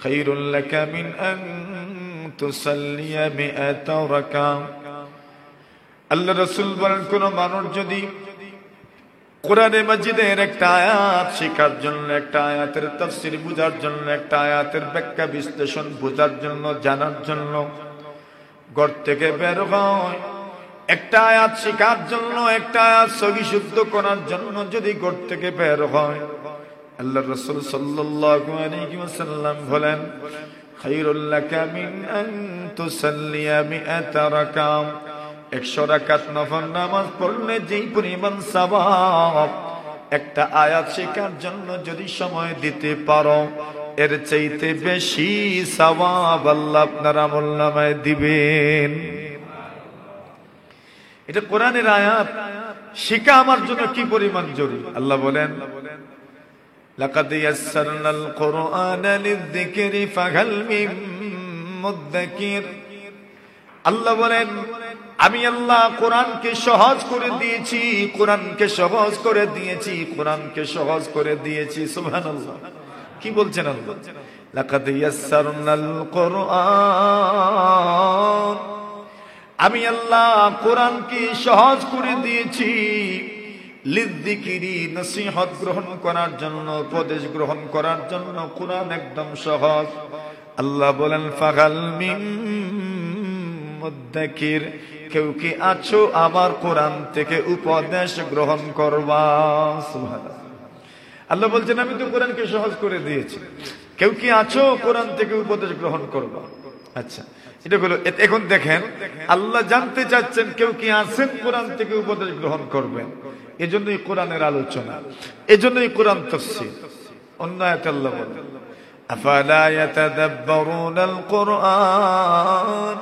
খায়রুল লাকা মিন আন তুসাল্লিয়া মিআতা রাকাত। আল্লাহ রাসূল বলেন, কোন মানুষ যদি কোরআনে মাজিদের একটা আয়াত শেখার জন্য, একটা আয়াতের তাফসীর বোঝার জন্য, একটা আয়াতের ব্যাখ্যা বিশ্লেষণ বোঝার জন্য, জানার জন্য ঘর থেকে বের হয়, একটা আয়াত শেখার জন্য, একটা আয়াত সহি শুদ্ধ করার জন্য যদি ঘর থেকে বের হয়, আল্লাহ রাসূল সাল্লাল্লাহু আলাইহি ওয়াসাল্লাম বলেন, খায়রুল লাকা মিন আন তুসাল্লিয়া মিআতা রাকাত। 100 রাকাত নফল নামাজ পড়লে যেই পরিমাণ সওয়াব একটা আয়াত শেখার জন্য যদি সময় দিতে পারো, এর চাইতে বেশি সওয়াব আল্লাহ আপনার আমলনামায় দিবেন। এটা কোরআনের আয়াত শিখা আমার জন্য কি পরিমাণ জরুরি। আল্লাহ বলেন, লাকাদ ইয়াসসারনাল কুরআনা লিযযিকরি ফাহাল মিন মুদ্দাকির। আল্লাহ বলেন, আমি আল্লাহ কোরআনকে সহজ করে দিয়েছি, কোরআনকে সহজ করে দিয়েছি, কোরআনকে সহজ করে দিয়েছি। সুবহানাল্লাহ। কি বলছেন আল্লাহ? লাকাদ ইয়াসসারনাল কুরআন, আমি আল্লাহ কোরআনকে সহজ করে দিয়েছি লিযযিকরি, নসিহত গ্রহণ করার জন্য, উপদেশ গ্রহণ করার জন্য কোরআন একদম সহজ। আল্লাহ বলেন, ফাহাল মিন মুদ্দাকির, কেউ কি আছো আমার কোরআন থেকে উপদেশ গ্রহণ করবা? সুবহানাল্লাহ। আল্লাহ বলছেন, আমি তো কোরআনকে সহজ করে দিয়েছি, কেউ কি আছো কোরআন থেকে উপদেশ গ্রহণ করবা? আচ্ছা, এটা হলো। এখন দেখেন, আল্লাহ জানতে চাচ্ছেন কেউ কি আছেন কোরআন থেকে উপদেশ গ্রহণ করবেন। এজন্যই কোরআনের আলোচনা, এজন্যই কোরআন তাফসীর। অন্য আয়াতে আল্লাহ বলেন, আফালা ইয়াতাদাব্বারুনাল কুরআন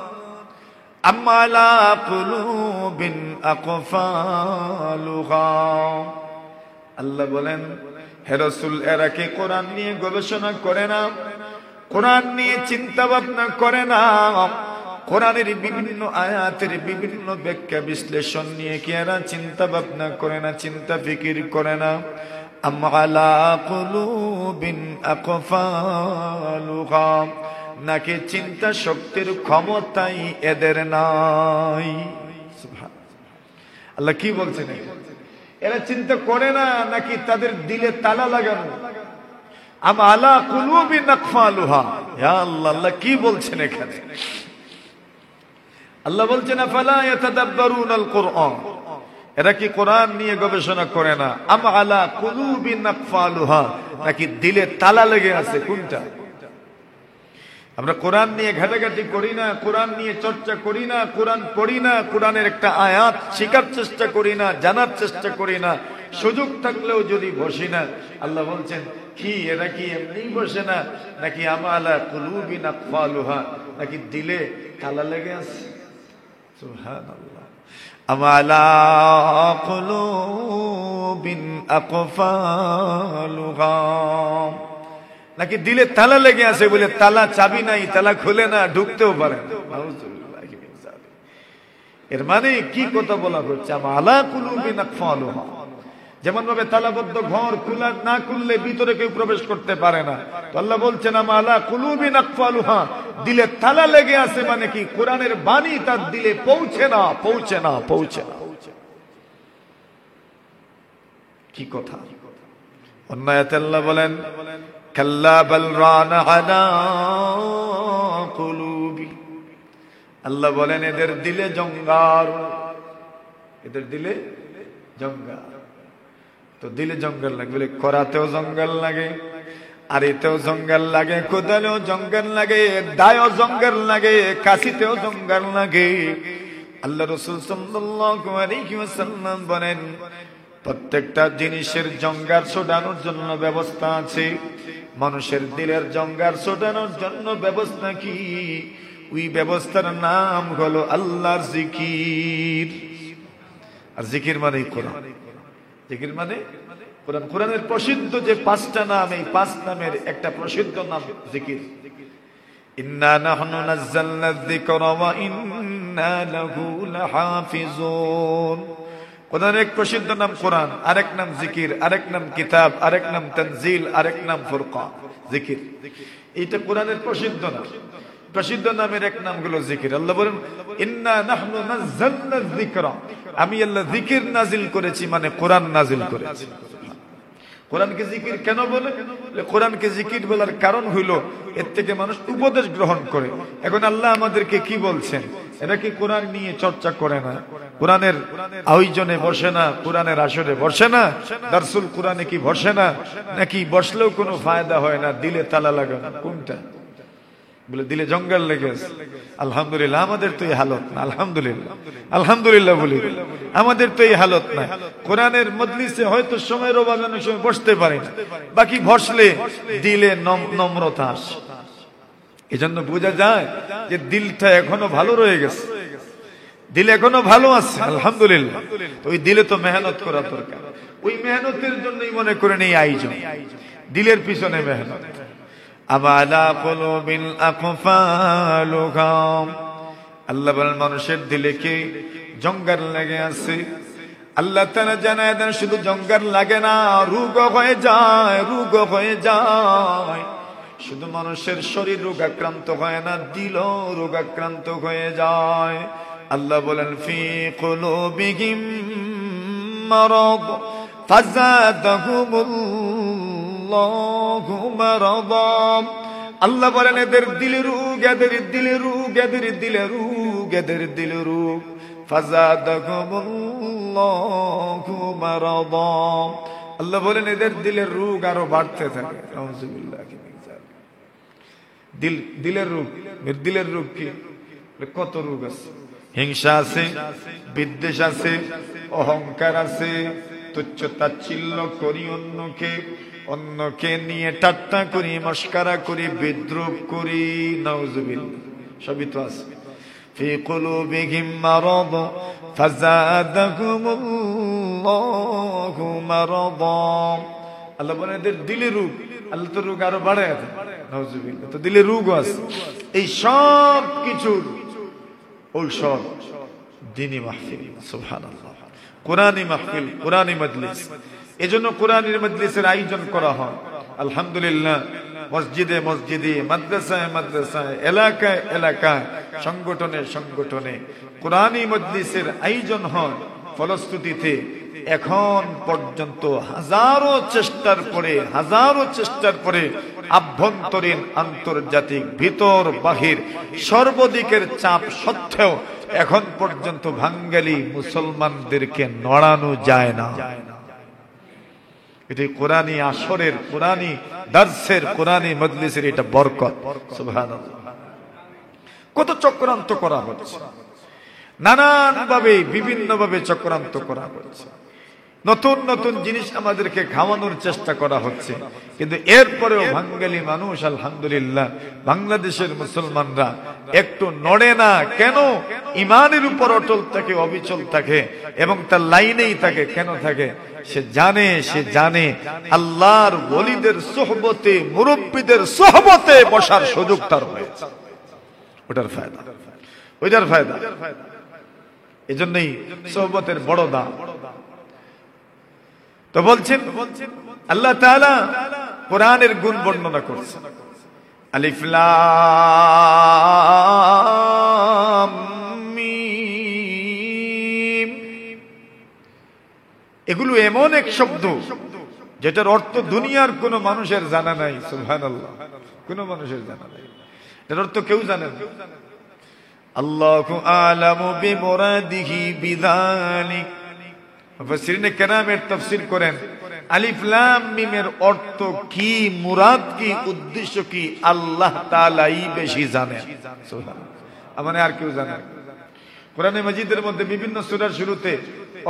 আম আলা কুলুবিন আকফালুহা। আল্লাহ বলেন, হে রাসূল, এরা কি কোরআন নিয়ে গবেষণা করে না, কোরআন নিয়ে চিন্তা ভাবনা করে না, কোরআনের বিভিন্ন আয়াতের বিভিন্ন ব্যাখ্যা বিশ্লেষণ নিয়ে কি এরা চিন্তা ভাবনা করে না, চিন্তা ফিকির করে না? আম আলা কুলুবিন আকফালুহা, নাকি চিন্তা শক্তির ক্ষমতাই এদের নাই? সুবহানাল্লাহ। আল্লাহ কি বলছেন? এরা চিন্তা করে না নাকি তাদের দিলে তালা লাগানো? আম আলা কুলুবিন আকফালুহা। ইয়া আল্লাহ, আল্লাহ কি বলছেন এখানে? আল্লাহ বলছেন, আফালা ইয়াতাদাব্বারুনাল কুরআন, এরা কি কোরআন নিয়ে গবেষণা করে না? আম আলা কুলুবিন আকফালুহা, নাকি দিলে তালা লেগে আছে? কোনটা? আমরা কোরআন নিয়ে ঘাটাঘাটি করি না, কোরআন নিয়ে চর্চা করি না, কোরআন পড়ি না, কোরআনের একটা আয়াত শেখার চেষ্টা করি না, জানার চেষ্টা করি না, সুযোগ থাকলেও যদি বসি না। আল্লাহ বলছেন, কি এরা কি এমনি বসে না, নাকি আম আলা কুলুবিন আকফালুহা, নাকি দিলে তালা লেগে আছে? সুবহানাল্লাহ। আম আলা কুলুবিন আকফালুহা, নাকি দিলে তালা লেগে আছে বলে তালা চাবি নাই, তালা খুলে না, ঢুকতেও পারে না। এর মানে কি কথা বলা হচ্ছে? আম আলা কুলুবিন আকফালুহা, যেমন ভাবে তালাবদ্ধ ঘর খোলা না খুললে ভিতরে কেউ প্রবেশ করতে পারে না, তো আল্লাহ বলছেন আম আলা কুলুবিন আকফালুহা, দিলে তালা লেগে আছে, মানে কি কোরআনের বাণী তার দিলে পৌঁছে না, পৌঁছে না, পৌঁছে না। কি কথা? অন্য আয়াতে আল্লাহ বলেন, কাল্লা বাল রানা আলা কুলুবি, আল্লাহ বলেন এদের দিলে জঙ্গার, এদের দিলে জঙ্গার। তো দিলে জঙ্গল লাগে বলে করাতেও জঙ্গল লাগে, আর এতেও জঙ্গল লাগে, কোদালেও জঙ্গল লাগে, দায়ও জঙ্গল লাগে, কাশিতেও জঙ্গল লাগে। আল্লাহ রাসূল সাল্লাল্লাহু আলাইহি ওয়াসাল্লাম বলেন, প্রত্যেকটা জিনিসের জঙ্গার ছোটানোর জন্য ব্যবস্থা আছে। মানুষের দিলের জঙ্গার ছোটানোর জন্য ব্যবস্থা কি? ওই ব্যবস্থার নাম হলো আল্লাহর জিকির। আর জিকির মানে কোরআন, জিকির মানে কোরআন। কোরআনের প্রসিদ্ধ যে 5টা নাম, এই 5 নামের একটা প্রসিদ্ধ নাম জিকির। ইন্না নাহনু নাযালনা যিকরা ওয়া ইন্না লাহু লাহাফিজুন। কোরআনের এক প্রসিদ্ধ নাম কোরআন, আরেক নাম জিকির, আরেক নাম কিতাব, আরেক নাম তানজিল, আরেক নাম ফুরকান। জিকির এটা কোরআনের প্রসিদ্ধ নাম। প্রসিদ্ধ নামের এক নাম হলো জিকির। আল্লাহ বলেন ইন্না নাহনু নাযালনা যিকরা, আমি আল্লাহ জিকির নাজিল করেছি, মানে কোরআন নাজিল করেছি। কোরআনকে জিকির কেন বলে? কোরআনকে জিকির বলার কারণ হইলো এর থেকে মানুষ উপদেশ গ্রহণ করে। এখন আল্লাহ আমাদেরকে কি বলছেন? এরা কি কোরআন নিয়ে চর্চা করে না? কোরআনের আয়োজনে বসে না? কোরআনের আসরে বসে না? দারসুল কোরআনে কি বসে না? নাকি বসলেও কোনো ফায়দা হয় না, দিলে তালা লাগানো? কোনটা? বলে দিলে জঙ্গল লেগেছে। আলহামদুলিল্লাহ, আমাদের তো এই হালত না। আলহামদুলিল্লাহ, আলহামদুলিল্লাহ বলি, আমাদের তো এই হালত না। কোরআনের মজলিসে হয়তো সময়ের অভাবে অনেক সময় বসতে পারি না, বাকি বসলে দিলে নম্রতা আসে। এজন্য বোঝা যায় যে দিলটা এখনো ভালো রয়ে গেছে, দিল এখনো ভালো আছে। আলহামদুলিল্লাহ। তো ওই দিলে তো মেহনত করা দরকার। ওই মেহনতের জন্যই মনে করেন এই আয়োজন, দিলের পিছনে মেহনত। আমালা কুলুবিল আকফালুহা, আল্লাহ বলেন মানুষের দিলে কি জঙ্গার লেগে আছে। আল্লাহ তাআলা জানায় দেন শুধু জঙ্গার লাগে না, রোগ হয়ে যায়, রোগ হয়ে যায়। শুধু মানুষের শরীর রোগাক্রান্ত হয় না, দিলও রোগাক্রান্ত হয়ে যায়। আল্লাহ বলেন ফি কুলুবিহিম মারাদ ফাযাদাহুমুল্লাহু মারাদা। আল্লাহ বলেন এদের দিলে রোগ, এদের দিলে রোগ, এদের দিলে রোগ, এদের দিলে রোগ। ফাযাদাহুমুল্লাহু মারাদা। আল্লাহ বলেন এদের দিলের রোগ আরো বাড়তে থাকে। নাউযুবিল্লাহ। দিলের রোগ, দিলের রোগ কি? কত রোগ আছে। হিংসা আছে, বিদ্বেষ আছে, অহংকার আছে, তুচ্ছ তাচ্ছিল্য করি অন্যকে নিয়ে ঠাট্টা করি, মস্কারা করি, বিদ্রুপ করি। নাউযুবিল্লাহ, সবই তো আছে। ফি কুলুবিহিম মারাদ ফাযাদাহুমুল্লাহু মারাদা। আল্লাহ বলেন এদের দিলে রোগ, আল্লাহ তো রোগ আরো বাড়ায় দেয়। নাউযুবিল্লাহ। তো দিলে রোগ আছে। এই সব কিছুর ঔষধ দ্বীনি মাহফিল। সুবহানাল্লাহ। কোরআনী মাহফিল, কোরআনী মজলিস। এজন্য কোরআনের মজলিসের আয়োজন করা হয়। আলহামদুলিল্লাহ, মসজিদে মসজিদে, মাদ্রাসায় মাদ্রাসায়, এলাকায় এলাকায়, সংগঠনে সংগঠনে কোরআনী মজলিসের আয়োজন হয়। ফলশ্রুতিতে এখন পর্যন্ত হাজারো চেষ্টার পরে আভ্যন্তরীণ আন্তর্জাতিক ভিতর বাহির সর্বদিকের চাপ সত্ত্বেও এখন পর্যন্ত বাঙালি মুসলমানদেরকে নড়ানো যায় না। এটি কোরআনী আসরের, কোরআনী দার্সের, কোরআনী মজলিসের এটা বরকত। সুবহানাল্লাহ। কত চক্রান্ত করা হচ্ছে, নানান ভাবে বিভিন্ন ভাবে চক্রান্ত করা হচ্ছে, নতুন নতুন জিনিস আমাদেরকে খাওয়ানোর চেষ্টা করা হচ্ছে। কিন্তু এরপরেও বাঙালি মানুষ আলহামদুলিল্লাহ, বাংলাদেশের মুসলমানরা একটু নড়ে না। কেন? ইমানের উপর অটল থাকে, অবিচল থাকে এবং তার লাইনেই থাকে। কেন থাকে? সে জানে আল্লাহর ওলিদের সোহবতে, মুরব্বীদের সোহবতে বসার সুযোগ তার হয়েছে। ওইটার ফায়দা। এজন্যই সোহবতের বড় দাম। তো বলছেন আল্লাহ তাআলা কোরআনের গুণ বর্ণনা করছেন। আলিফ লাম মিম, এগুলো এমন এক শব্দ যেটার অর্থ দুনিয়ার কোন মানুষের জানা নাই। সুবহানাল্লাহ। কোন মানুষের জানা নাই, এর অর্থ কেউ জানে না। আল্লাহু আ'লামু বিমুরাদিহি বিযালিক। মুফাসসিরিনে কেরামের তাফসীর করেন আলিফ লাম মিমের অর্থ কি, মুরাদ কি, উদ্দেশ্য কি, আল্লাহ তাআলাই বেশি জানেন। সুবহানাল্লাহ। মানে আর কেউ জানে না। কোরআনে মাজিদের মধ্যে বিভিন্ন সূরার শুরুতে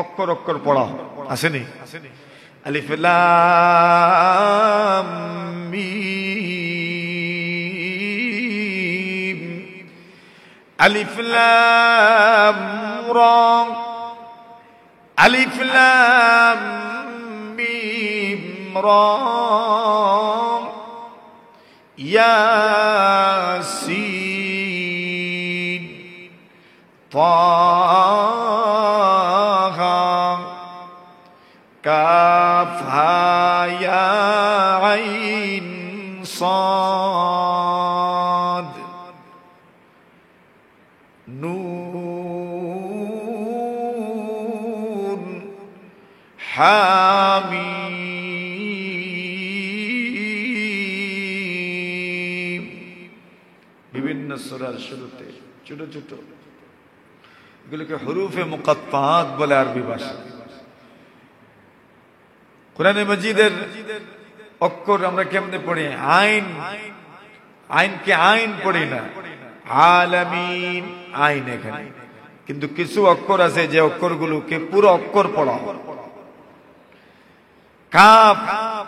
অক্ষর অক্ষর পড়া আসেনি? আলিফ লাম মিম, আলিফ লাম রা, আলিফ লাম মিম রা, ইয়াসিন, তাহা, হামিম। বিভিন্ন সূরার শুরুতে ছোট ছোট এগুলোকে হুরুফে মুকাত্তাআত বলে আরবি ভাষা। কোরআনে মাজিদের অক্ষর আমরা কেমনে পড়ি? আইন, আইনকে আইন পড়ি না, আলামিন আইন এখানে। কিন্তু কিছু অক্ষর আছে যে অক্ষরগুলোকে পুরো অক্ষর পড়া হয়। কাফ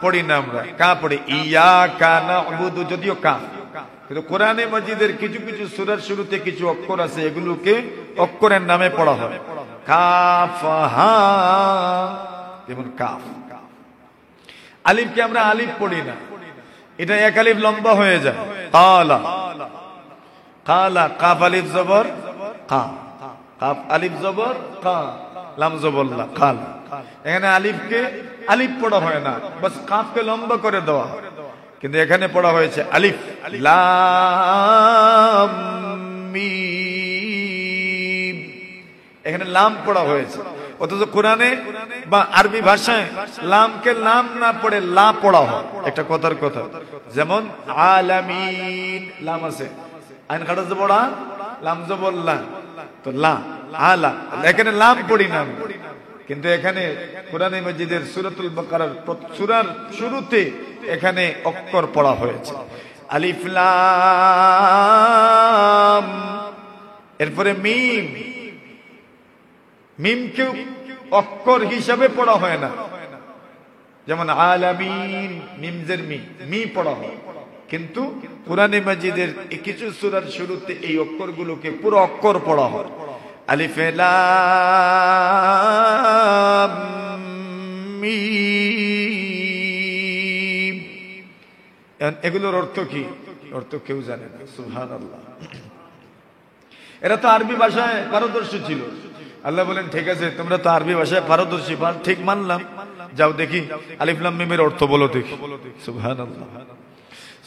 পড়ি না আমরা, কাফ পড়ি ইয়াকা না'বুদু, যদিও কাফ। কিন্তু কোরআনে মাজিদের কিছু কিছু সূরার শুরুতে কিছু অক্ষর আছে এগুলোকে অক্ষরের নামে পড়া হয়। কাফ হা, যেমন কাফ। আলিফকে আমরা আলিফ পড়ি না, এটা এক আলিফ লম্বা হয়ে যায়। কালা, কালা, কাফ আলিফ জবর কা, কাফ আলিফ জবর কা, লাম জবর লা, কালা। এখানে আলিফকে আলিফ পড়া হয় না, বাস কাফকে লম্বা করে দেওয়া। কিন্তু এখানে পড়া হয়েছে আলিফ লাম মিম, এখানে লাম পড়া হয়েছে। অথচ কোরআনে বা আরবি ভাষায় লামকে লাম না পড়ে লা পড়া হয়। একটা কথার কথা, যেমন আলামিন লাম আছে, আইন খাটা জবর আ, লাম জবর লা, তো লা আলা, এখানে লাম পড়ি না। কিন্তু এখানে কোরআনে মাজিদের সূরাতুল বাকারার সূরার শুরুতে এখানে অক্ষর পড়া হয়েছে আলিফ লাম, এরপরে মিম। মিমকে অক্ষর হিসাবে পড়া হয় না, যেমন আলামিন মিমজের মি, মি পড়া হয়। কিন্তু কোরআনে মাজিদের কিছু সূরার শুরুতে এই অক্ষরগুলোকে পুরো অক্ষর পড়া হয়। আলিফ লাম মিম, এগুলোর অর্থ কি? অর্থ কেউ জানে না, সুবহানাল্লাহ। এরা তো আরবি ভাষায় পারদর্শী ছিল। আল্লাহ বলেন ঠিক আছে, তোমরা তো আরবি ভাষায় পারদর্শী, ঠিক মানলাম, যাও দেখি আলিফ লাম মিমের অর্থ বলো দেখি। সুবহানাল্লাহ,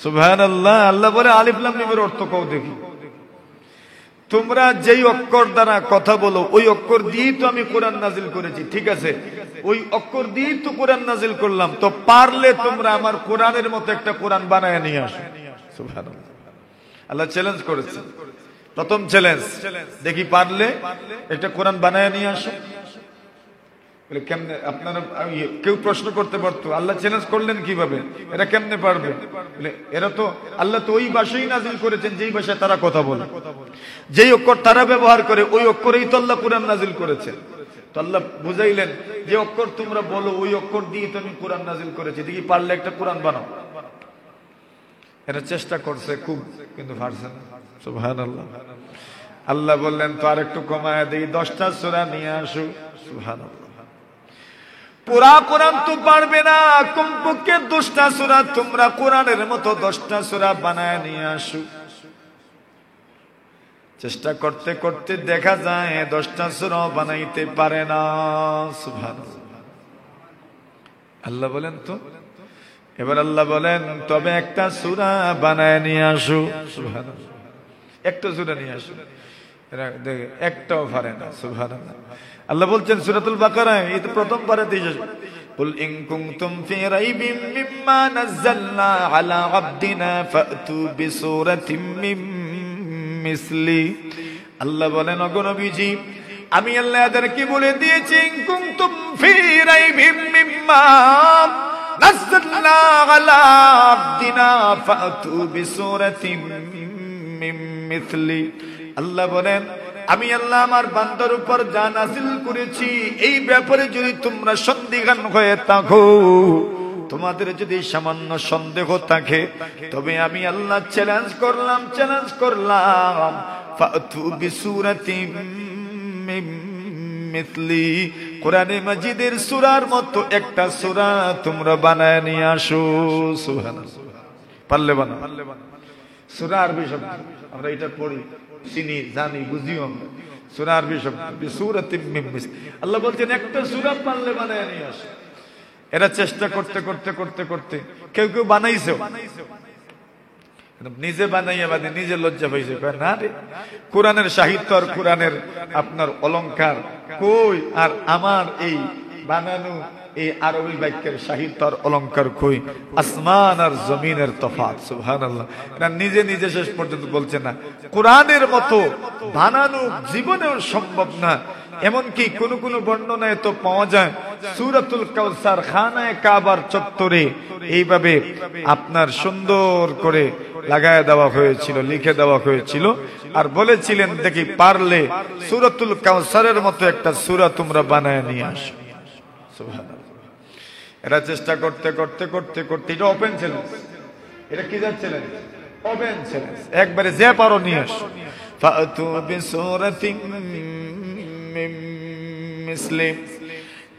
সুবহানাল্লাহ। আল্লাহ বলে আলিফ লাম মিমের অর্থ কও দেখি। তোমরা যেই অক্ষর দ্বারা কথা বলো ওই অক্ষর দিয়ে তো আমি কোরআন নাজিল করেছি, ঠিক আছে, ওই অক্ষর দিয়ে তো কোরআন নাজিল করলাম, তো পারলে তোমরা আমার কোরআনের মতো একটা কোরআন বানায় নিয়ে আসো। সুবহানাল্লাহ, আল্লাহ চ্যালেঞ্জ করেছে, প্রথম চ্যালেঞ্জ, দেখি পারলে একটা কোরআন বানায় নিয়ে আসো। বলে কেমনে? আপনারা কেউ প্রশ্ন করতে পারতো আল্লাহ চ্যালেঞ্জ করলেন কিভাবে, এরা কেমনে পারবে? বলে এরা তো, আল্লাহ তো ওই ভাষাই নাজিল করেছেন যেই ভাষায় তারা কথা বলে, যেই অক্ষর তারা ব্যবহার করে ওই অক্ষরেই তো আল্লাহ কোরআন নাজিল করেছেন। তো আল্লাহ বুঝাইলেন যে অক্ষর তোমরা বলো ওই অক্ষর দিয়ে তো আমি কোরআন নাজিল করেছি, দেখি পারলে একটা কোরআন বানাও। এরা চেষ্টা করছে খুব, কিন্তু পারছে না। সুবহানাল্লাহ। আল্লাহ বললেন তো আর একটু কমায় দিই, 10টা সূরা নিয়ে আসো। সুবহানাল্লাহ। পুরা কোরআন তো পারবে না, কমপক্ষে 10টা সূরা তোমরা কোরআনের মতো 10টা সূরা বানায় নিয়ে আসো। চেষ্টা করতে করতে দেখা যায় 10টা সূরা বানাইতে পারে না। সুবহানাল্লাহ। আল্লাহ বলেন তো, এবার আল্লাহ বলেন তবে একটা সূরা বানায় নিয়ে আসো। সুবহানাল্লাহ, একটা সূরা নিয়ে আসো। এরা দেখে একটাও পারে না। সুবহানাল্লাহ। আল্লাহ বলছেন সূরাতুল বাকারায়, এই তো প্রথম পারাতে এসেছে, কুল ইন কুনতুম ফি রাইবিম মিম্মা নাযালনা আলা আবদিনা ফাতু বিসূরাতিম মিন মিসলি। আল্লাহ বলেন ওগো নবীজি, আমি আল্লাহ এদেরকে বলে দিয়েছি, ইন কুনতুম ফি রাইবিম মিম্মা নাযালনা আলা আবদিনা ফাতু বিসূরাতিম মিন মিসলি। আল্লাহ বলেন আমি আল্লাহ আমার বান্দার উপর যা নাযিল করেছি এই ব্যাপারে যদি তোমরা সন্দিহান হয়ে থাকো, তোমাদের যদি সামান্য সন্দেহ থাকে, তবে আমি আল্লাহ চ্যালেঞ্জ করলাম ফাতু বিসূরাতিম মিন মিসলি, কোরআনে মাজিদের সূরার মতো একটা সূরা তোমরা বানায় নিয়ে আসো। সুবহানাল্লাহ। পারলে বানাও। সূরা আরবি শব্দ, আমরা এটা পড়ি, চিনি, জানি, বুঝিও আমরা। সূরা আরবি শব্দ, বিসূরাতিম মিন মিসলি। আল্লাহ বলছেন একটা সূরা পারলে বানায় নিয়ে আসো। এরা চেষ্টা করতে করতে করতে করতে কেউ কেউ বানাইছে, নিজে বানাইয়া বাদে নিজে লজ্জা পাইছে, না রে কোরআনের সাহিত্য আর কোরআনের আপনার অলংকার কই, আর আমার এই বানানো এই আরবি বাক্যের সাহিত্য আর অলঙ্কার কই আসমান আর জমিনের তফাৎ। সুবহানাল্লাহ। এটা নিজে নিজে শেষ পর্যন্ত বলছে না, কোরআনের মতো বানানো জীবনেও সম্ভব না। এমনকি কোন কোন বর্ণনায় তো পাওয়া যায় সূরাতুল কাউসার খানায়ে কাবার চত্বরে এইভাবে আপনার সুন্দর করে লাগায় দেওয়া হয়েছিল, লিখে দেওয়া হয়েছিল, আর বলেছিলেন দেখি পারলে সূরাতুল কাউসারের মতো একটা সূরা তোমরা বানায় নিয়ে আসো। সুবহানাল্লাহ। এরা চেষ্টা করতে করতে করতে করতে, এটা ওপেন চ্যালেঞ্জ, এটা কি যাচ্ছিলেন ওপেন চ্যালেঞ্জ, একবারে যে পারো নিয়ে আসো। ফাতু বিসূরাতিন মিন মিসলি,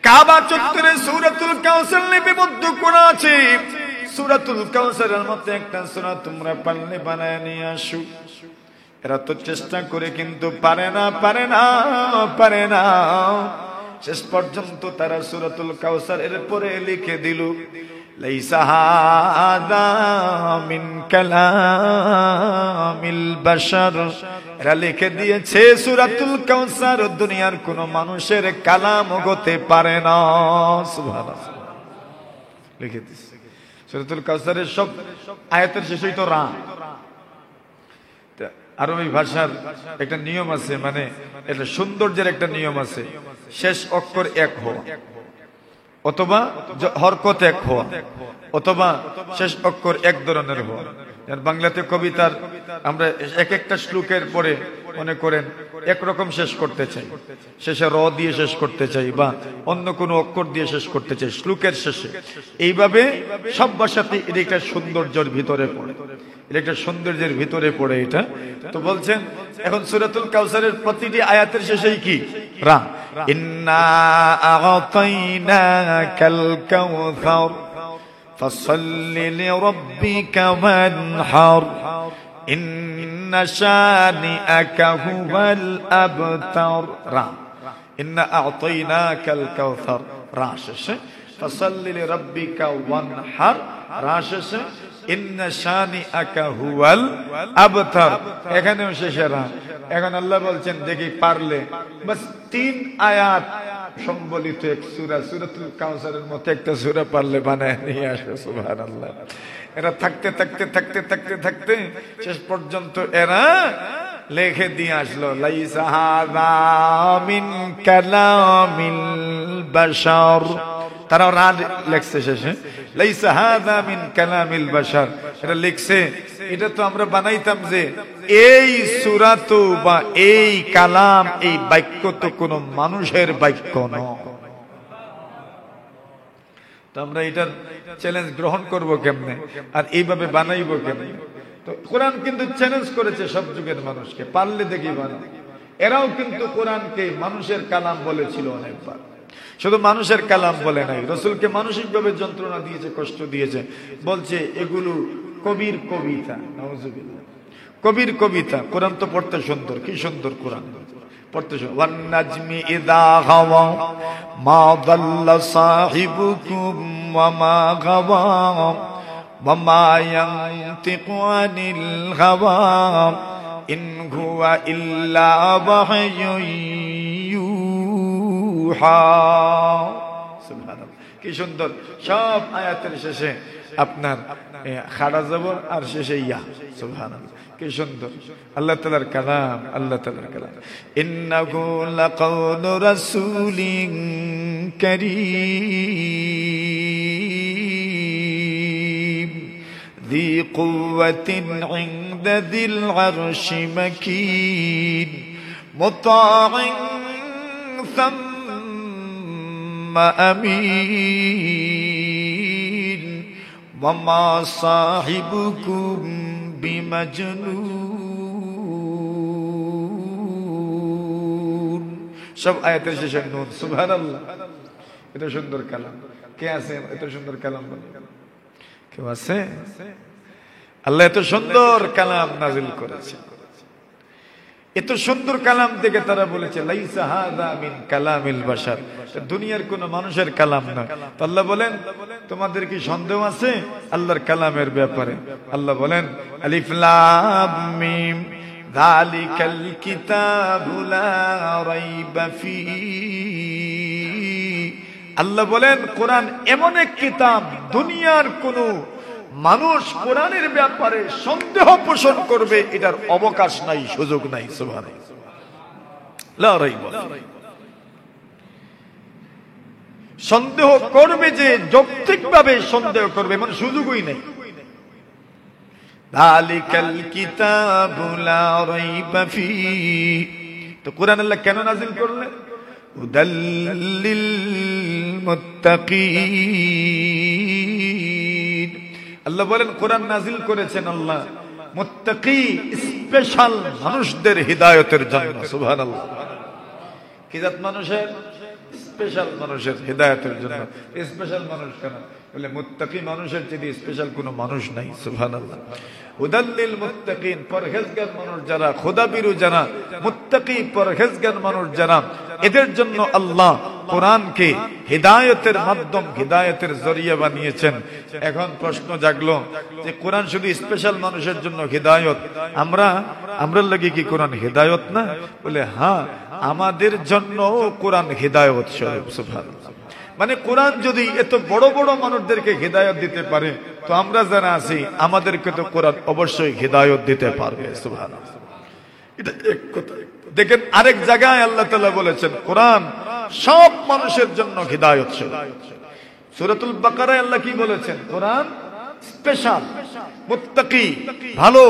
কাবা চত্বরে সূরাতুল কাউসার লিপিবদ্ধ করা আছে, সূরাতুল কাউসারের মতো একটা সূরা তোমরা পারলে বানায় নিয়ে আসো। এরা তো চেষ্টা করে কিন্তু পারে না, পারে না, পারে না। শেষ পর্যন্ত তারা সূরাতুল কাউসার এর পরে লিখে দিল লাইসা হাযা মিন কালামিল বাশার। এরা লিখে দিয়েছে সূরাতুল কাউসার দুনিয়ার কোন মানুষের কালাম হতে পারে না। সুবহানাল্লাহ। লিখে দিয়েছে সূরাতুল কাউসারের সব আয়াতের শেষেই তো রা। আরবি ভাষার একটা নিয়ম আছে, মানে এটা সৌন্দর্যের একটা নিয়ম আছে, শেষ অক্ষর এক হওয়া অথবা হরকত এক হওয়া অথবা শেষ অক্ষর এক ধরনের হওয়া। বাংলাতে কবিতার আমরা এক একটা শ্লোকের পরে মনে করেন একরকম শেষ করতে চাই, শেষে র দিয়ে শেষ করতে চাই বা অন্য কোনো অক্ষর দিয়ে শেষ করতে চাই শ্লোকের শেষে। এইভাবে সব ভাষাতে এটা একটা সৌন্দর্যের ভিতরে পড়ে, এটা একটা সৌন্দর্যের ভিতরে পড়ে এটা। তো বলছেন এখন সূরাতুল কাউসারের প্রতিটি আয়াতের শেষেই কি রা। ইন্না আ'তাইনাকাল কাউসার ফাসাল্লি লিরাব্বিকা ওয়ানহার ইন্না শানিআকা হুয়াল আবতার। রা। ইন্না আ'তাইনাকাল কাউসার রা শেষে, ফাসাল্লি লিরাব্বিকা ওয়ানহার রা শেষে, ইন্না শানিআকা হুয়াল আবতার এখানেও শেষে রা। এখন আল্লাহ বলছেন দেখি পারলে বাস 3 আয়াত সম্বলিত এক সূরা, সূরাতুল কাউসারের মতো একটা সূরা পারলে বানায় নিয়ে আসে। সুবহানাল্লাহ। এরা থাকতে থাকতে থাকতে থাকতে থাকতে শেষ পর্যন্ত এরা লিখে দিয়ে আসলো লাইসা হাযা মিন কালামিল বাশার। তারা রাত লেখছে শেষে লাইসা হাযা মিন কালামিল বাশার, এটা লিখছে এটা তো আমরা বানাইতাম যে এই সূরা তো বা এই কালাম এই বাক্য তো কোন মানুষের বাক্য নয়। তো আমরা এটার চ্যালেঞ্জ গ্রহণ করব কেমনে আর এইভাবে বানাইবো কেমনে? তো কোরআন কিন্তু চ্যালেঞ্জ করেছে সব যুগের মানুষকে, পারলে দেখি বানাও। এরাও কিন্তু কোরআনকে মানুষের কালাম বলেছিল অনেকবার, শুধু মানুষের কালাম বলে নাই, রাসূলকে মানসিকভাবে যন্ত্রণা দিয়েছে, কষ্ট দিয়েছে, বলছে এগুলো কবির কবিতা। নাউজুবিল্লাহ। কবির কবিতা। কোরআন তো পড়তে সুন্দর, কি সুন্দর কোরআন পড়তে সুন্দর। ওয়ান নাজমি ইযা হাওয়া মা দাল্লা সাহিবুকুম ওয়া মা গাওয়া ওয়া মা ইয়ানতিকু আনিল হাওয়া ইন হুয়া ইল্লা ওয়াহয়ুন ইউহা। সুবহানাল্লাহ। কি সুন্দর সব আয়াতের শেষে আপনার খাড়া জবর আর শেষে ইয়া। সুবহানাল্লাহ। কি সুন্দর আল্লাহ তাআলার কালাম, আল্লাহ তাআলার কালাম। ইন্নাহু লাকাউলু রাসূলিন কারীম যী কুওয়াতিন ইনদা যিল আরশি মাকিন মুতা'ইন সাম্মা আমিন ওয়া মা সাহিবুকুম বিমাজনুন। সব আয়াতের শেষে নুন। সুবহানাল্লাহ। এত সুন্দর কালাম কে আছে? এত সুন্দর কালাম বলে কেউ আছে? আল্লাহ এত সুন্দর কালাম নাজিল করেছে। এত সুন্দর কালাম থেকে তারা বলেছে লাইসা হাযা মিন কালামিল বাশার, দুনিয়ার কোন মানুষের কালাম না। তো আল্লাহ বলেন তোমাদের কি সন্দেহ আছে আল্লাহর কালামের ব্যাপারে? আল্লাহ বলেন আলিফ লাম মিম যালিকাল কিতাবু লা রাইবা ফীহি আল্লাহ বলেন কোরআন এমন এক কিতাব, দুনিয়ার কোন মানুষ কোরআনের ব্যাপারে সন্দেহ পোষণ করবে এটার অবকাশ নাই, সুযোগ নাই। সুবহানাল্লাহ, লা রাইবা। সন্দেহ করবে যে যৌক্তিকভাবে সন্দেহ করবে এমন সুযোগই নেই। যালিকাল কিতাবু লা রাইবা ফীহি। তো কোরআন আল্লাহ কেন নাযিল করলেন? হুদাল্লিল মুত্তাকিন। আল্লাহ বলেন কোরআন নাযিল করেছেন আল্লাহ মুত্তাকি, স্পেশাল মানুষদের হিদায়াতের জন্য। সুবহানাল্লাহ। কি জাত মানুষের? স্পেশাল মানুষের হিদায়াতের জন্য। স্পেশাল মানুষ কেন? বলে মুত্তাকি মানুষের চেয়ে স্পেশাল কোনো মানুষ নাই। সুবহানাল্লাহ। হুদাল্লিল মুত্তাকিন, পরহেজগার মানুষ যারা, খোদাবিরু যারা, মুত্তাকি পরহেজগার মানুষ যারা, এদের জন্য আল্লাহ কোরআনকে হিদায়াতের মাধ্যম, হিদায়াতের জরিয়া বানিয়েছেন। এখন প্রশ্ন জাগলো যে কোরআন শুধু স্পেশাল মানুষের জন্য হিদায়ত, আমরা লাগি কি কোরআন হিদায়ত না? বলে হ্যাঁ, আমাদের জন্য কোরআন হিদায়ত স্বরূপ। সুবহানাল্লাহ। মানে কোরআন যদি এত বড় বড় মানুষদেরকে হিদায়ত দিতে পারে, তো আমরা যারা আছি আমাদেরকে তো কোরআন অবশ্যই হিদায়ত দিতে পারবে। সুবহানাল্লাহ। এটা এক কথা। দেখেন আরেক জায়গায় আল্লাহ তাআলা বলেছেন কোরআন সব মানুষের জন্য হিদায়ত স্বরূপ। সূরাতুল বাকারায় আল্লাহ কি বলেছেন? কোরআন স্পেশাল মুত্তাকি, ভালো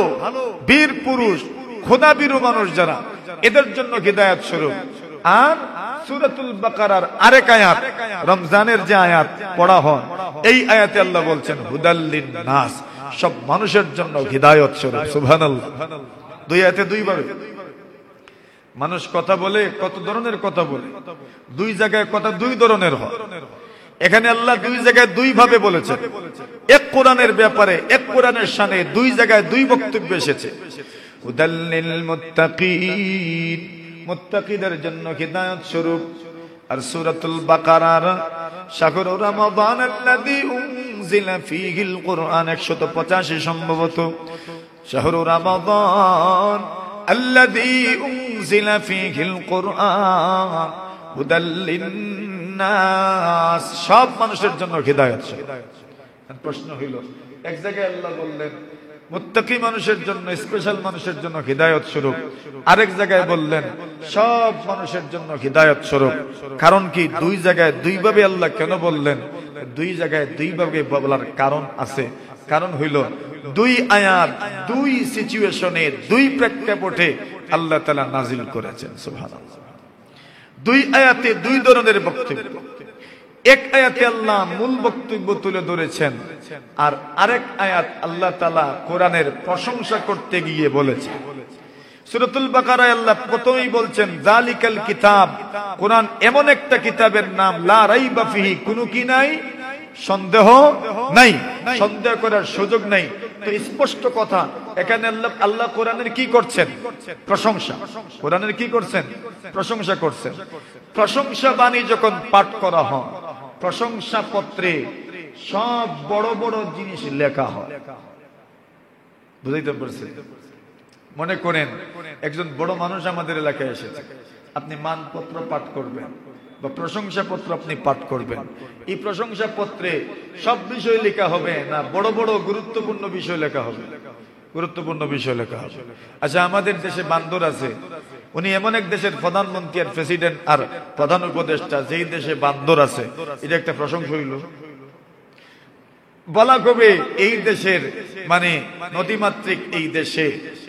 বীর পুরুষ, খোদাবিরু মানুষ যারা, এদের জন্য হিদায়াত স্বরূপ। আর সূরাতুল বাকারার আরেক আয়াত, রমজানের যে আয়াত পড়া হয়, এই আয়াতে আল্লাহ বলছেন হুদাল্লিন নাস, সব মানুষের জন্য হিদায়াত স্বরূপ। সুবহানাল্লাহ। দুই আয়াতে দুইভাবে মানুষ কথা বলে, কত ধরনের কথা বলে, দুই জায়গায় কথা দুই ধরনের হয়। এখানে আল্লাহ দুই জায়গায় দুই ভাবে বলেছেন। এক কোরআনের ব্যাপারে, এক কোরআনের শানে দুই জায়গায় দুই বক্তব্য এসেছে। হুদাল্লিল মুত্তাকিন, মুত্তাকিদের জন্য হিদায়াত স্বরূপ। আর সূরাতুল বাকারার শাহরু রমাদানাল্লাযী উনজিলা ফীহিল কুরআন 185 সম্ভবত, শাহরু রমাদান আল্লাযী উনজিলা ফীহিল কুরআন হুদাল্লিন নাস, সব মানুষের জন্য হিদায়াত স্বরূপ। প্রশ্ন হইল, এক জায়গায় আল্লাহ বললেন মুত্তাকি মানুষের জন্য, স্পেশাল মানুষের জন্য হিদায়াত স্বরূপ, আরেক জায়গায় বললেন সব মানুষের জন্য হিদায়াত স্বরূপ। কারণ কি? দুই জায়গায় দুই ভাবে আল্লাহ কেন বললেন? দুই জায়গায় দুই ভাবে বলার কারণ আছে। কারণ হইল দুই আয়াত দুই সিচুয়েশনে, দুই প্রেক্ষাপটে আল্লাহ তাআলা নাযিল করেছেন। সুবহানাল্লাহ। দুই আয়াতে দুই ধরনের বক্তব্য। এক আয়াতে আল্লাহ মূল বক্তব্য তুলে ধরেছেন, আর আরেক আয়াত আল্লাহ তাআলা কোরআনের প্রশংসা করতে গিয়ে বলেছেন। সূরাতুল বাকারায় আল্লাহ প্রথমেই বলছেন যালিকাল কিতাব, কোরআন এমন একটা কিতাবের নাম, লা রাইবা ফিহি, কোনো কি নাই, সন্দেহ নাই, সন্দেহ করার সুযোগ নাই। তো স্পষ্ট কথা, এখানে আল্লাহ কোরআনের কি করছেন? প্রশংসা। কোরআনের কি করছেন? প্রশংসা করছেন। প্রশংসা বাণী যখন পাঠ করা হয়, প্রশংসা পত্রে সব বড় বড় জিনিস লেখা হয়। বুঝাইতে পারছি? মনে করেন একজন বড় মানুষ আমাদের এলাকায় এসেছে, আপনি মানপত্র পাঠ করবেন বা প্রশংসা পত্র আপনি পাঠ করবেন। এই প্রশংসা পত্রে সব বিষয় লেখা হবে না, বড় বড় গুরুত্বপূর্ণ বিষয় লেখা হবে, গুরুত্বপূর্ণ বিষয় লেখা হবে। আচ্ছা, আমাদের দেশে বান্দর আছে, উনি এমন এক দেশের প্রধানমন্ত্রী আর প্রেসিডেন্ট আর প্রধান উপদেষ্টা, যেই দেশে বান্দর আছে, এটা একটা প্রশংসা হইল। বলা কবে এই দেশের মানে নদীমাতৃক এই দেশে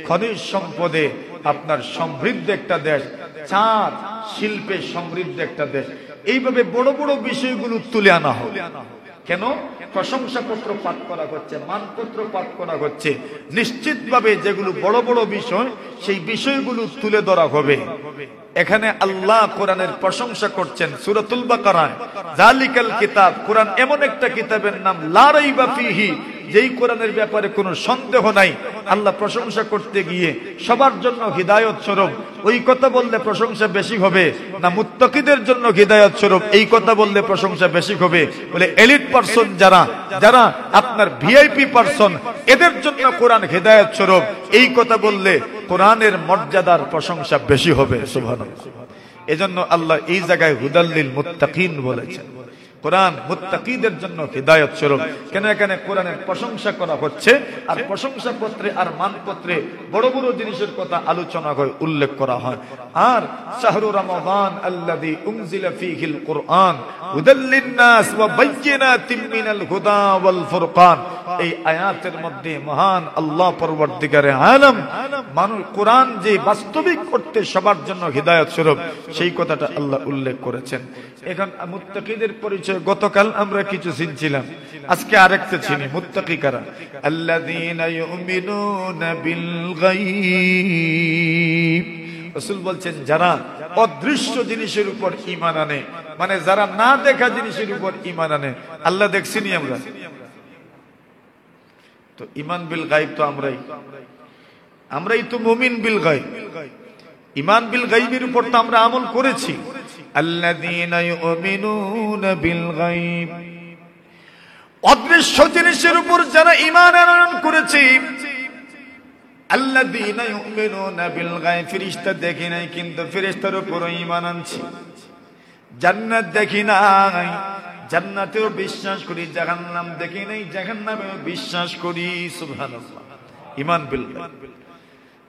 খনিজ সম্পদে আপনার সমৃদ্ধ একটা দেশ, চাঁদ শিল্পে সমৃদ্ধ একটা দেশ। এইভাবে বড় বড় বিষয়গুলো তুলে আনা হবে। কেন? প্রশংসাপত্র পাঠ করা হচ্ছে, মানপত্র পাঠ করা হচ্ছে। নিশ্চিতভাবে যেগুলো বড় বড় বিষয়, সেই বিষয়গুলো তুলে ধরা হবে। এখানে আল্লাহ কোরআনের প্রশংসা করছেন সূরাতুল বাকারায়, যালিকাল কিতাব, কোরআন এমন একটা কিতাবের নাম, লা রাইবা ফীহি, যেই কোরআনের ব্যাপারে কোনো সন্দেহ নাই। আল্লাহ প্রশংসা করতে গিয়ে সবার জন্য হিদায়াত স্বরূপ, ওই কথা বললে প্রশংসা বেশি হবে না মুত্তাকিদের জন্য হিদায়াত স্বরূপ, এই কথা বললে প্রশংসা বেশি হবে? বলে এলিট পারসন যারা, যারা আপনার ভিআইপি পারসন, এদের জন্য কোরআন হিদায়াত স্বরূপ, এই কথা বললে কোরআনের মর্যাদার প্রশংসা বেশি হবে। সুবহানাল্লাহ। এজন্য আল্লাহ এই জায়গায় হুদাল্লিল মুত্তাকিন বলেছেন। কোরআন মুত্তাকিদের জন্য হিদায়াত স্বরূপ। কেন এখানে কোরআনের প্রশংসা করা হচ্ছে, আর প্রশংসা পত্রে আর মানপত্রে বড় বড় জিনিসের কথা আলোচনা হয়, উল্লেখ করা হয়। আর শাহরু রমাদান আল্লাযী উনজিলা ফীহিল কুরআন হুদাল লিন-নাস ওয়া বায়্যিনাতিম মিনাল হুদা ওয়াল ফুরকান, এই আয়াতের মধ্যে মহান আল্লাহ পরবর্তীকারে আলম মানুষ কোরআন যে বাস্তবিক করতে সবার জন্য হিদায়াত স্বরূপ, সেই কথাটা আল্লাহ উল্লেখ করেছেন। এখন মুত্তাকিদের পরিচয় গতকাল আমরা কিছু চিনছিলাম, আজকে আরেকটা চিনি। মুত্তাকি কারা? আল্লাযীনা ইউমিনুনা বিল গায়ব। রাসূল বলছেন যারা অদৃশ্য জিনিসের উপর ঈমান আনে, মানে যারা না দেখা জিনিসের উপর ঈমান আনে। আল্লাহ দেখছিনি আমরা, তো ঈমান বিল গায়ব তো আমরাই তো মুমিন বিল গায়ব। ঈমান বিল গায়বের উপর তো আমরা আমল করেছি। আল্লাযীনা ইউমিনুনা বিল গায়ব, অদৃশ্য জিনিসের উপর যারা ঈমান আনয়ন করেছে। আল্লাযীনা ইউমিনুনা বিল গায়ব, ফেরেশতা দেখি নাই কিন্তু ফেরেশতার উপর ঈমান আনছি। জান্নাত দেখি নাই, জান্নাতেও বিশ্বাস করি। জাহান্নাম দেখি নাই, জাহান্নামেও বিশ্বাস করি। সুবহানাল্লাহ, ঈমান বিল গায়ব।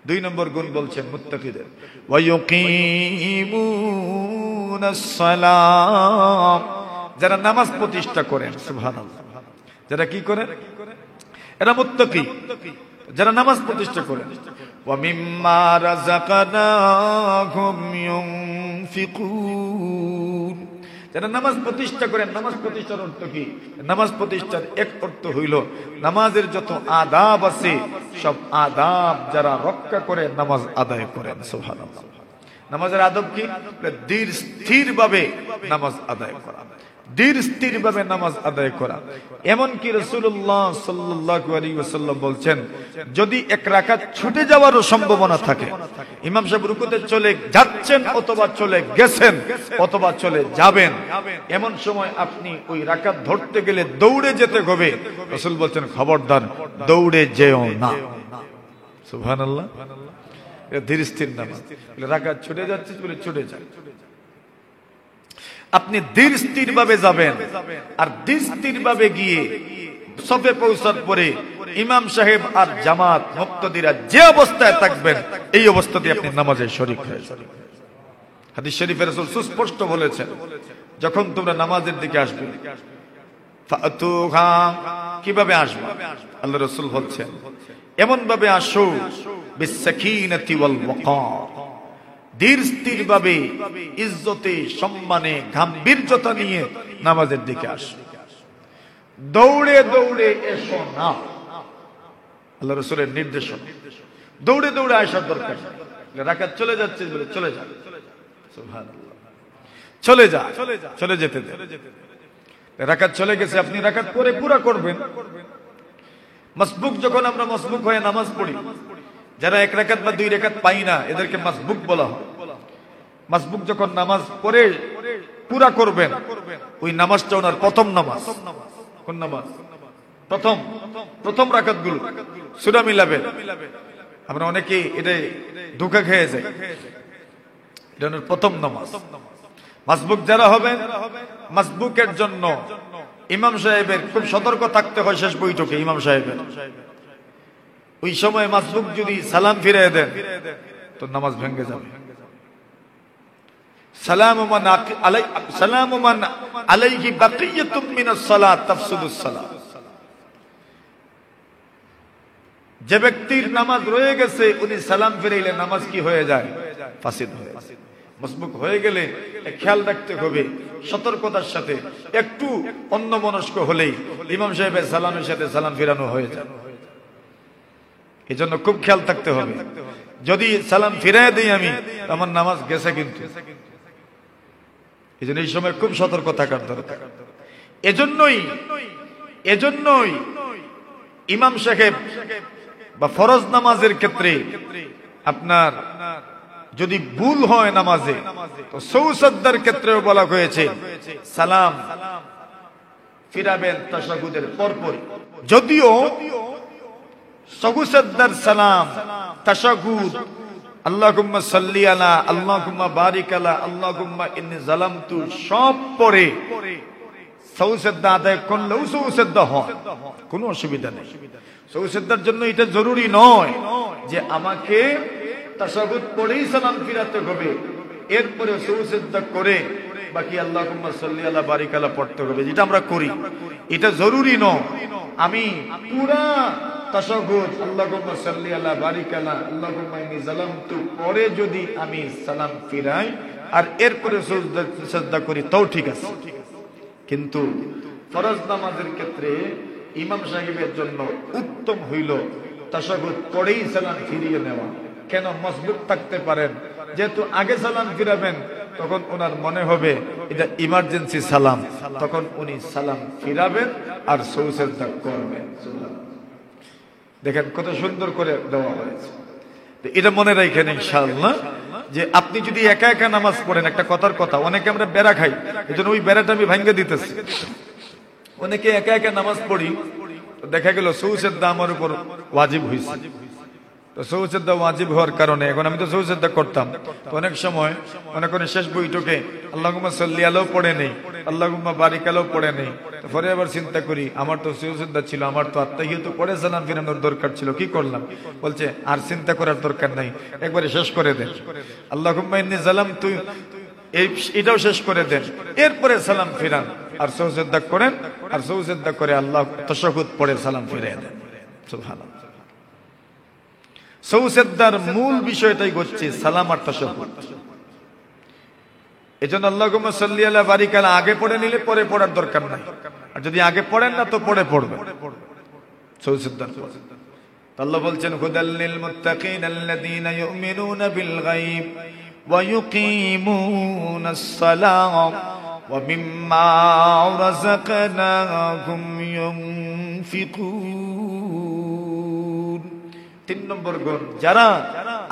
2 নম্বর গুণ বলছেন মুত্তাকিদের, ওয়া ইউকিমুনাস সালাত, যারা নামাজ প্রতিষ্ঠা করেন। সুবহানাল্লাহ, যারা কি করেন? এরা মুত্তাকি, যারা নামাজ প্রতিষ্ঠা করেন। ওয়া মিম্মা রাযাকনাহুম ইউনফিকুন, যারা নামাজ প্রতিষ্ঠা করেন। নামাজ প্রতিষ্ঠার অর্থ কি? নামাজ প্রতিষ্ঠার এক অর্থ হইল নামাজের যত আদাব আছে সব আদাব যারা রক্ষা করে নামাজ আদায় করেন। সুবহানাল্লাহ, নামাজের আদব কি? ধীর স্থির ভাবে নামাজ আদায় করা, ধীর স্থির ভাবে নামাজ আদায় করা। এমনকি রাসূলুল্লাহ সাল্লাল্লাহু আলাইহি ওয়াসাল্লাম বলছেন, যদি এক রাকাত ছুটে যাওয়ারও সম্ভাবনা থাকে, ইমাম সাহেব রুকুতে চলে যাচ্ছেন অথবা চলে গেছেন অথবা চলে যাবেন, এমন সময় আপনি ওই রাকাত ধরতে গেলে দৌড়ে যেতে হবে। রাসূল বলছেন খবরদার দৌড়ে যেও না। সুবহানাল্লাহ, ধীর স্থির নামাজ। রাকাত ছুটে যাচ্ছে বলে ছুটে যায়, আপনি ধীর স্থির ভাবে যাবেন। আর ধীর স্থির ভাবে গিয়ে সফে পৌঁছার পরে ইমাম সাহেব আর জামাত মুক্তাদিরা যে অবস্থায় থাকবেন, এই অবস্থাতে আপনি নামাজে শরীক হয়ে যাবেন। হাদিস শরীফে রাসূল সুস্পষ্ট বলেছেন, যখন তোমরা নামাজের দিকে আসবে, ফাতুহা, কিভাবে আসবে? আল্লাহ রাসূল বলছেন এমন ভাবে আসো, বিসাকিনাতি ওয়াল ওয়াকার, ধীর স্থির ভাবে, ইজ্জতে, সম্মানে, গাম্ভীর্যতা নিয়ে নামাজের দিকে আসো। দৌড়ে দৌড়ে এসো না, আল্লাহ রাসূলের নির্দেশন। দৌড়ে দৌড়ে আসার দরকার নেই। রাকাত চলে যাচ্ছে বলে চলে যা, সুবহানাল্লাহ, চলে যা, চলে যেতে দে। রাকাত চলে গেছে, আপনি রাকাত পরে পুরা করবেন। মাসবুক, যখন আমরা মাসবুক হয়ে নামাজ পড়ি, যারা 1 রাকাত বা 2 রাকাত পাই না, এদেরকে মাসবুক বলা হয়। মাসবুক যখন নামাজ পড়ে পুরা করবেন, ওই নামাজটা ওনার প্রথম নামাজ। কোন নামাজ? প্রথম রাকাতগুলো সূরা মিলাবেন। আমরা অনেকে এটা ধোঁকা খেয়ে যাই, এটা ওনার প্রথম নামাজ। মাসবুক যারা হবেন, মাসবুকের জন্য ইমাম সাহেবের খুব সতর্ক থাকতে হয়। শেষ বৈঠকে ইমাম সাহেবের ওই সময় মাসবুক যদি সালাম ফিরিয়ে দেন তো নামাজ ভেঙে যাবে। সালামু মান আলাইহি বাকিয়াতুম মিনাস সালাত তাফসুদুস সালাত, যে ব্যক্তির নামাজ রয়ে গেছে উনি সালাম ফিরাইলে নামাজ কি হয়ে যায়? ফাসিদ হয়ে যায়। মাসবুক হয়ে গেলে খেয়াল রাখতে হবে, সতর্কতার সাথে। একটু অন্যমনস্ক হলেই ইমাম সাহেবের সালামের সাথে সালাম ফিরানো হয়ে যায়। এই জন্য খুব খেয়াল থাকতে হবে, যদি সালাম ফিরাই দিই আমি, আমার নামাজ গেছে কিন্তু। এই জন্য এই সময় খুব সতর্ক থাকার দরকার। এজন্যই ইমাম সাহেব বা ফরজ নামাজের ক্ষেত্রে আপনার যদি ভুল হয় নামাজে, তো সৌসাদ্দার ক্ষেত্রেও বলা হয়েছে সালাম ফিরাবেন তাশাহুদের পরপর। যদিও সৌসাদ্দার সালাম, তাশাহুদ, আল্লাহুম্মা সাল্লি আলা, আল্লাহুম্মা বারিক আলা, আল্লাহুম্মা ইন্নী যালামতু সব পরে সৌসেদ্দা আদায় করলেও সৌসেদ্দা হয়, কোনো অসুবিধা নেই। সৌসেদ্দার জন্য এটা জরুরি নয় যে আমাকে তাশাহুদ পড়েই সালাম ফিরাতে হবে, এরপরে সৌসেদ্দা করে বাকি আল্লাহুম্মা সাল্লি আলা বারিক আলা পড়তে হবে, যেটা আমরা করি। এটা জরুরি নয় আমি পুরা তাশাহুদ আল্লাহুম্মা সাল্লি আলা বারিক আলা আল্লাহুম্মা ইন্নী যালামতু পরে যদি আমি সালাম ফিরাই আর এরপরে সাজদা করি তাও ঠিক আছে। কিন্তু ফরজ নামাজের ক্ষেত্রে ইমাম সাহেবের জন্য উত্তম হইল তাশাহুদ পড়েই সালাম ফিরিয়ে নেওয়া। কেন? মজবুত থাকতে পারেন, যেহেতু আগে সালাম ফিরাবেন তখন ওনার মনে হবে এটা ইমার্জেন্সি সালাম, তখন উনি সালাম ফিরাবেন আর সৌসেজদা করবেন। দেখেন কত সুন্দর করে দেওয়া হয়েছে। এটা মনে রাখেন ইনশাআল্লাহ যে আপনি যদি একা একা নামাজ পড়েন, একটা কথার কথা, অনেকে আমরা বেড়া খাই, এজন্য ওই বেড়াটা আমি ভাঙ্গে দিতেছি। অনেকে একা একা নামাজ পড়ি, দেখা গেল সৌসেজদা আমার উপর ওয়াজিব হয়েছে, তো সৌসেদ্দা ওয়াজিব হওয়ার কারণে এখন আমি তো সৌসেদ্দা করতাম, তো অনেক সময় অনেক শেষ বইটুকে আল্লাহুম্মা সাল্লি আলাও পড়ে নেই, আল্লাহুম্মা বারিক আলাও পড়ে নেই। তো পরে আবার চিন্তা করি আমার তো সৌসেদ্দা ছিল, আমার তো আত্তাহিয়াতু পড়ে সালাম ফিরানোর দরকার ছিল, কি করলাম? বলছে আর চিন্তা করার দরকার নাই, একবারে শেষ করে দেন আল্লাহুম্মা ইন্নী যালামতু, এটাও শেষ করে দেন, এরপরে সালাম ফিরান আর সৌসেদ্দা করেন, আর সৌসেদ্দা করে আল্লাহ তাশাহুদ পড়ে সালাম ফিরিয়ে দেন। সুবহানাল্লাহ। সৌসেদ্দার মূল বিষয়টাই হচ্ছে সালাম আর তাশাহুদ। এজন্য আল্লাহুম্মা সাল্লি আলা বারিক আলা আগে পড়ে নিলে পরে পড়ার দরকার নাই, আর যদি আগে পড়েন না তো পরে পড়বেন সৌসেদ্দার। আল্লাহ বলছেন হুদাল লিল মুত্তাকিন আল্লাযীনা ইউমিনুনা বিল গায়ব ওয়া ইউকিমুনাস সালাহ ওয়া মিম্মা রাযাকনাহুম ইউনফিকুন। 3 নম্বর গুণ, যারা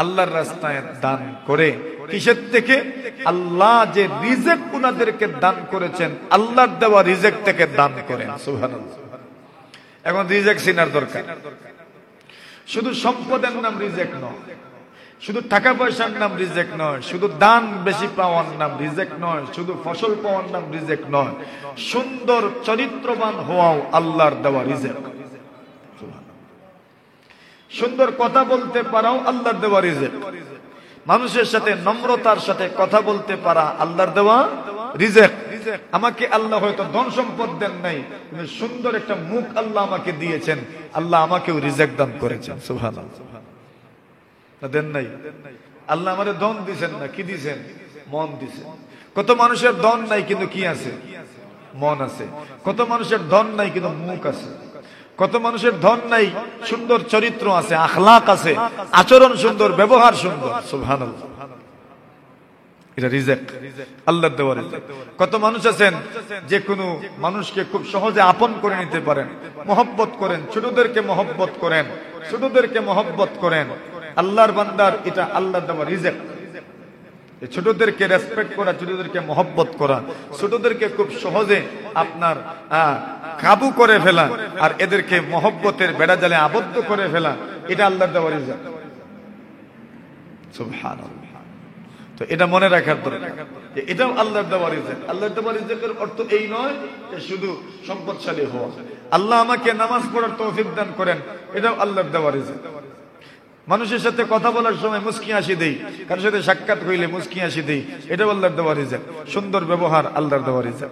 আল্লাহর রাস্তায় দান করে। কিসের থেকে? আল্লাহ যে রিজিক উনাদেরকে দান করেছেন, আল্লাহর দেওয়া রিজিক থেকে দান করেন। সুবহানাল্লাহ। এখন রিজিক চিনার দরকার। শুধু সম্পদের নাম রিজিক নয়, শুধু টাকা পয়সার নাম রিজিক নয়, শুধু দান বেশি পাওয়ার নাম রিজিক নয়, শুধু ফসল পাওয়ার নাম রিজিক নয়, সুন্দর চরিত্রবান হওয়াও আল্লাহর দেওয়া রিজিক। সুন্দর কথা বলতে পারাও আল্লাহর দেওয়া রিজিক। মানুষের সাথে নম্রতার সাথে কথা বলতে পারা আল্লাহর দেওয়া রিজিক। আমাকে আল্লাহ হয়তো ধন সম্পদ দেন নাই, কিন্তু সুন্দর একটা মুখ আল্লাহ আমাকে দিয়েছেন, আল্লাহ আমাকেও রিজিক দান করেছেন। সুবহানাল্লাহ। দেন নাই? আল্লাহ আমাদের ধন দিয়েছেন না, কি দিয়েছেন? মন দিয়েছেন। কত মানুষের ধন নাই কিন্তু কি আছে? মন আছে। কত মানুষের ধন নাই কিন্তু মুখ আছে। কত মানুষের ধন নাই, সুন্দর চরিত্র আছে, আখলাক আছে, আচরণ সুন্দর, ব্যবহার সুন্দর। সুবহানাল্লাহ। এটা রিজিক, আল্লাহর দেওয়া রিজিক। কত মানুষ আছেন যে কোনো মানুষকে খুব সহজে আপন করে নিতে পারেন, মহব্বত করেন, ছোটদেরকে মহব্বত করেন, ছোটদেরকে মহব্বত করেন। আল্লাহর বান্দার এটা আল্লাহর দেওয়া রিজিক। ছোটদেরকে রেসপেক্ট করা, ছোটদেরকে মহব্বত করা, ছোটদেরকে খুব সহজে আপনার কাবু করে ফেলা, আর এদেরকে মহব্বতের বেড়াজালে আবদ্ধ করে ফেলা, এটা আল্লাহর দেওয়া রিজিক। সুবহানাল্লাহ। তো এটা মনে রাখার দরকার যে এটাও আল্লাহর দেওয়া রিজিক। আল্লাহর দেওয়া রিজিকের অর্থ এই নয় যে শুধু সম্পদশালী হওয়া। আল্লাহ আমাকে নামাজ পড়ার তৌফিক দান করেন, এটাও আল্লাহর দেওয়া রিজিক। মানুষের সাথে কথা বলার সময় মুস্কি হাসি দেই, কারোর সাথে সাক্ষাৎ হইলে মুস্কি হাসি দেই, এটাও আল্লাহর দেওয়া রিজিক। সুন্দর ব্যবহার আল্লাহর দেওয়া রিজিক।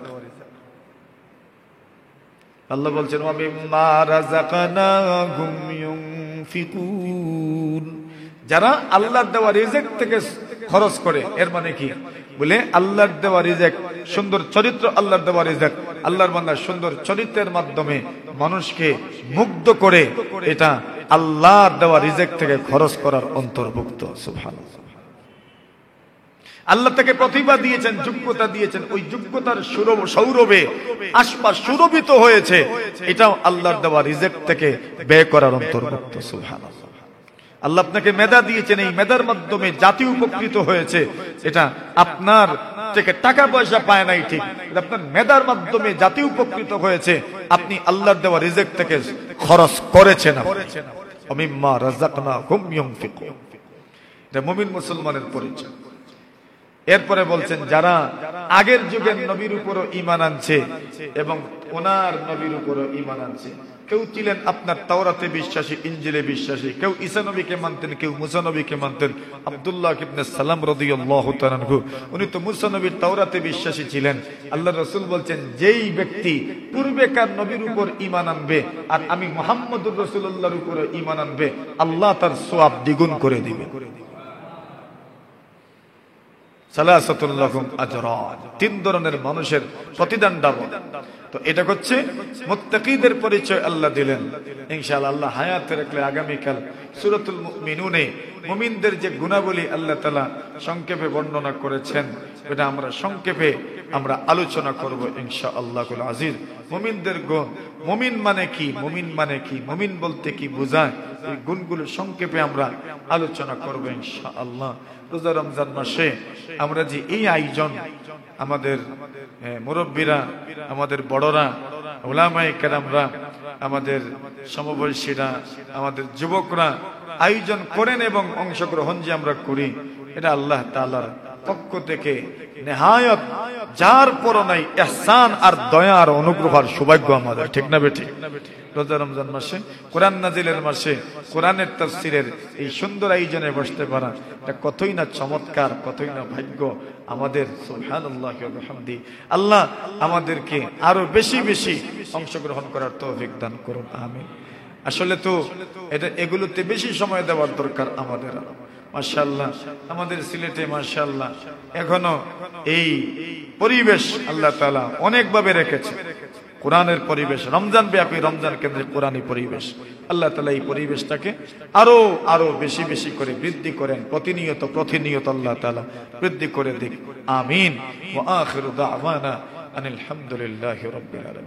আল্লাহ বলছেন ওয়া মিম্মা রাযাকনাহুম ইউনফিকুন। যারা আল্লাহর দেওয়া রিজিক থেকে খরচ করে, এর মানে কি? বলে আল্লাহর দেওয়া রিজিক, সুন্দর চরিত্র আল্লাহর দেওয়া রিজিক। আল্লাহর বান্দা সুন্দর চরিত্রের মাধ্যমে মানুষকে মুগ্ধ করে, এটা আল্লাহর দেওয়া রিজিক থেকে খরচ করার অন্তর্ভুক্ত। সুবহানাল্লাহ। আল্লাহ তাকে প্রতিভা দিয়েছেন, যোগ্যতা দিয়েছেন, ওই যোগ্যতার সৌরভে আশপাশ সুরভিত হয়েছে, এটাও আল্লাহর দেওয়া রিজিক থেকে ব্যয় করার অন্তর্ভুক্ত। সুবহানাল্লাহ। আল্লাহ আপনাকে মেধা দিয়েছেন, এই মেধার মাধ্যমে জাতি উপকৃত হয়েছে, এটা আপনার থেকে টাকা পয়সা পায় নাই ঠিক, আপনার মেধার মাধ্যমে জাতি উপকৃত হয়েছে, আপনি আল্লাহর দেওয়া রিজিক থেকে খরচ করেছেন। মিম্মা রাযাকনাহুম ইউনফিকুন। এটা মুমিন মুসলমানের পরিচয়। এরপরে বলছেন যারা আগের যুগের নবীর উপরও ঈমান আনছে এবং ওনার নবীর উপরও ঈমান আনছে। কেউ ছিলেন আপনার তাওরাতে বিশ্বাসী, ইনজিলে বিশ্বাসী, কেউ ঈসা নবীকে মানতেন, কেউ মুসা নবীকে মানতেন। আব্দুল্লাহ ইবনে সালাম রাদিয়াল্লাহু তাআলা আনহু উনি তো মুসা নবীর তাওরাতে বিশ্বাসী ছিলেন। আল্লাহর রাসূল বলছেন যেই ব্যক্তি পূর্বেকার নবীর উপর ঈমান আনবে আর আমি মুহাম্মদুর রাসূলুল্লাহর উপর ঈমান আনবে, আল্লাহ তার সওয়াব দ্বিগুণ করে দিবে। সালাসাতুল লাহুম আজরান, তিন ধরনের মানুষের প্রতিদান ডাবল। তো এটা হচ্ছে মুত্তাকিদের পরিচয় আল্লাহ দিলেন। ইনশাআল্লাহ আল্লাহ হায়াতে রাখলে আগামীকাল সূরাতুল মুমিনুনে মুমিনদের যে গুণাবলী আল্লাহ তাআলা সংক্ষেপে বর্ণনা করেছেন, এটা আমরা সংক্ষেপে আলোচনা করব ইনশাআল্লাহুল আজিজ। মুমিনদের গুণ, মুমিন মানে কি, মুমিন মানে কি, মুমিন বলতে কি বোঝায়, এই গুণগুলো সংক্ষেপে আমরা আলোচনা করব ইনশাআল্লাহ। রোজা রমজান মাসে আমরা যে এই আয়োজন, আমাদের মুরব্বীরা, আমাদের বড়রা, উলামায়ে কেরামরা, আমাদের সমবয়সীরা, আমাদের যুবকরা আয়োজন করেন এবং অংশগ্রহণ যে আমরা করি, এটা আল্লাহ তাআলার পক্ষ থেকে নেহায়ত যার পর নাই ইহসান আর দয়া আর অনুগ্রহ আর সৌভাগ্য আমাদের, ঠিক না বেঠিক? রোজা রমজান মাসে, কোরআন নাজিলের মাসে, কোরআনের তাফসীরের এই সুন্দর আয়োজনে বসতে পারা, এটা কতই না চমৎকার, কতই না ভাগ্য আমাদের। সুবহানাল্লাহি ওয়া বিহামদিহি। আল্লাহ আমাদেরকে আরো বেশি বেশি অংশগ্রহণ করার তৌফিক দান করুন, আমিন। আসলে তো এটা এগুলোতে বেশি সময় দেওয়ার দরকার আমাদের। মাশাআল্লাহ আমাদের সিলেটে মাশাআল্লাহ এখনো এই পরিবেশ আল্লাহ তাআলা অনেকভাবে রেখেছে। কোরআনের পরিবেশ, রমজান ব্যাপী, রমজান কেন্দ্রে কোরআনী পরিবেশ। আল্লাহ তাআলা এই পরিবেশটাকে আরো আরো বেশি বেশি করে বৃদ্ধি করেন, প্রতিনিয়ত আল্লাহ তাআলা বৃদ্ধি করে দিক, আমিন। ওয়া আখিরু দাওয়ানা আনিল হামদুলিল্লাহি রাব্বিল আলামিন।